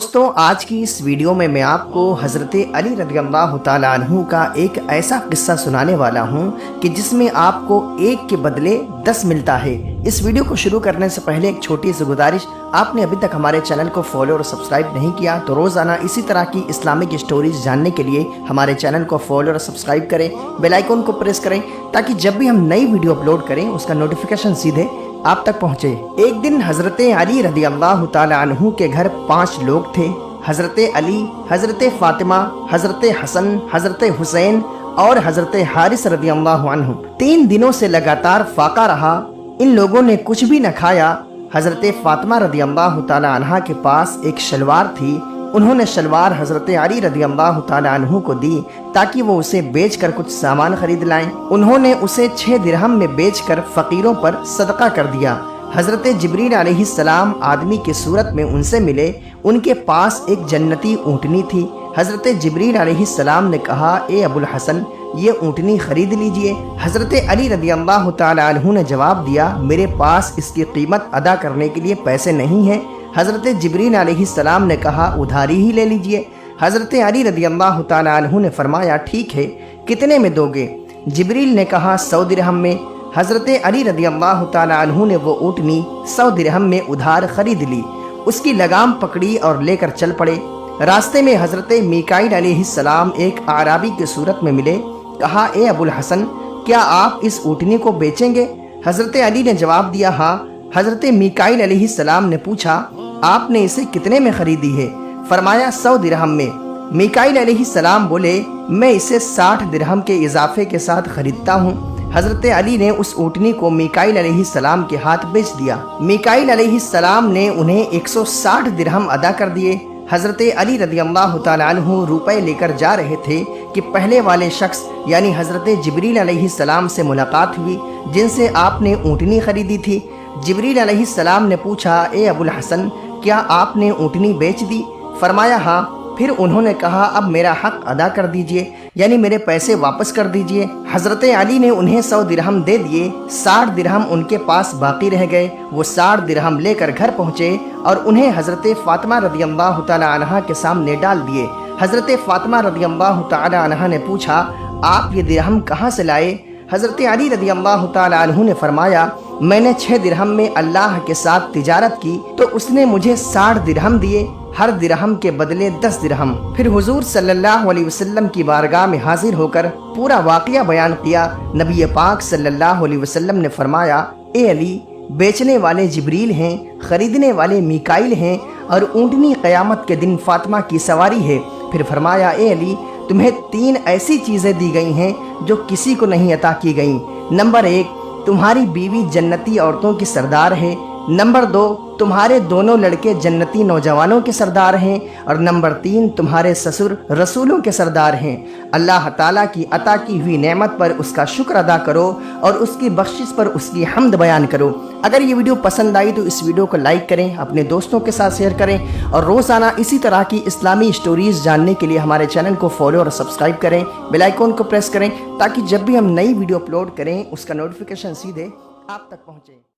दोस्तों आज की इस वीडियो में मैं आपको हज़रत अली रज़ी अल्लाह ताला अन्हु का एक ऐसा किस्सा सुनाने वाला हूँ कि जिसमें आपको एक के बदले 10 मिलता है। इस वीडियो को शुरू करने से पहले एक छोटी सी गुजारिश, आपने अभी तक हमारे चैनल को फॉलो और सब्सक्राइब नहीं किया तो रोज़ाना इसी तरह की इस्लामिक स्टोरीज जानने के लिए हमारे चैनल को फॉलो और सब्सक्राइब करें, बेल आइकन को प्रेस करें ताकि जब भी हम नई वीडियो अपलोड करें उसका नोटिफिकेशन सीधे आप तक पहुँचे। एक दिन हज़रत अली रज़ी अल्लाह ताला अन्हु के घर 5 लोग थे। हज़रत अली, हज़रत फ़ातिमा, हज़रत हसन, हज़रत हुसैन और हज़रत हारिस रज़ी अल्लाह अन्हु। 3 दिनों से लगातार फाका रहा, इन लोगों ने कुछ भी न खाया। हज़रत फ़ातिमा रज़ी अल्लाह ताला अन्हा के पास एक शलवार थी, उन्होंने शलवार हज़रत अली रज़ी अल्लाह ताला अन्हु को दी ताकि वो उसे बेचकर कुछ सामान खरीद लाएं। उन्होंने उसे 6 दिरहम में बेचकर फ़कीरों पर सदका कर दिया। हज़रत जिब्रील अलैहिस्सलाम आदमी की सूरत में उनसे मिले, उनके पास एक जन्नती ऊँटनी थी। हज़रत जिब्रील अलैहिस्सलाम ने कहा, ए अबुल हसन, ये ऊँटनी खरीद लीजिए। हज़रत अली रज़ी अल्लाह ताला अन्हु ने जवाब दिया, मेरे पास इसकी कीमत अदा करने के लिए पैसे नहीं हैं। हज़रत जिब्रील अलैहिस्सलाम ने कहा, उधारी ही ले लीजिए। हज़रत अली रज़ी अल्लाह ताला अन्हु ने फरमाया, ठीक है, कितने में दोगे? जिब्रील ने कहा, 100 दिरहम में। हज़रत अली रज़ी अल्लाह ताला अन्हु ने वो ऊँटनी 100 दिरहम में उधार खरीद ली, उसकी लगाम पकड़ी और लेकर चल पड़े। रास्ते में हज़रत मीकाईल अलैहिस्सलाम एक आराबी की सूरत में मिले। कहा, ए अबुल हसन, क्या आप इस ऊँटनी को बेचेंगे? हज़रत अली ने जवाब दिया, हाँ। हज़रत मीकाईल अलैहिस्सलाम ने पूछा, आपने इसे कितने में खरीदी है? फरमाया, 100 दिरहम में। मीकाईल अलैहिस्सलाम बोले, मैं इसे 60 दिरहम के इजाफे के साथ खरीदता हूँ। हज़रत अली ने उस ऊँटनी को मीकाईल अलैहिस्सलाम के हाथ बेच दिया। मीकाईल अलैहिस्सलाम ने उन्हें 160 दिरहम अदा कर दिए। हज़रत अली रज़ी अल्लाह ताला अन्हु रुपए लेकर जा रहे थे कि पहले वाले शख्स यानी हज़रत जिब्रील अलैहिस्सलाम से मुलाकात हुई जिनसे आपने ऊँटनी खरीदी थी। जिब्रील अलैहिस्सलाम ने पूछा, ए अबुल हसन, क्या आपने ऊँटनी बेच दी? फरमाया, हाँ। फिर उन्होंने कहा, अब मेरा हक अदा कर दीजिए, यानी मेरे पैसे वापस कर दीजिए। हज़रत अली ने उन्हें 100 दिरहम दे दिए, 60 दिरहम उनके पास बाकी रह गए। वो 60 दिरहम लेकर घर पहुँचे और उन्हें हज़रत फ़ातिमा रज़ी अल्लाह ताला अन्हा के सामने डाल दिए। हज़रत फ़ातिमा रज़ी अल्लाह ताला अन्हा ने पूछा, आप ये दिरहम कहाँ से लाए? हज़रत अली रज़ी अल्लाह ताला अन्हु ने फरमाया, मैंने 6 दिरहम में अल्लाह के साथ तिजारत की तो उसने मुझे 60 दिरहम दिए, हर दिरहम के बदले 10 दिरहम। फिर हुजूर सल्लल्लाहु अलैहि वसल्लम की बारगाह में हाजिर होकर पूरा वाक़या बयान किया। नबी पाक सल्लल्लाहु अलैहि वसल्लम ने फरमाया, ए अली, बेचने वाले जिब्रील हैं, खरीदने वाले मीकाईल हैं और ऊँटनी क़यामत के दिन फातिमा की सवारी है। फिर फरमाया, ए अली, तुम्हें 3 ऐसी चीज़ें दी गई हैं जो किसी को नहीं अता की गईं। नंबर 1, तुम्हारी बीवी जन्नती औरतों की सरदार है। नंबर 2, तुम्हारे दोनों लड़के जन्नती नौजवानों के सरदार हैं। और नंबर 3, तुम्हारे ससुर रसूलों के सरदार हैं। अल्लाह ताला की अता की हुई नेमत पर उसका शुक्र अदा करो और उसकी बख्शिश पर उसकी हम्द बयान करो। अगर ये वीडियो पसंद आई तो इस वीडियो को लाइक करें, अपने दोस्तों के साथ शेयर करें और रोज़ाना इसी तरह की इस्लामी स्टोरीज़ जानने के लिए हमारे चैनल को फॉलो और सब्सक्राइब करें, बेल आइकन को प्रेस करें ताकि जब भी हम नई वीडियो अपलोड करें उसका नोटिफिकेशन सीधे आप तक पहुँचे।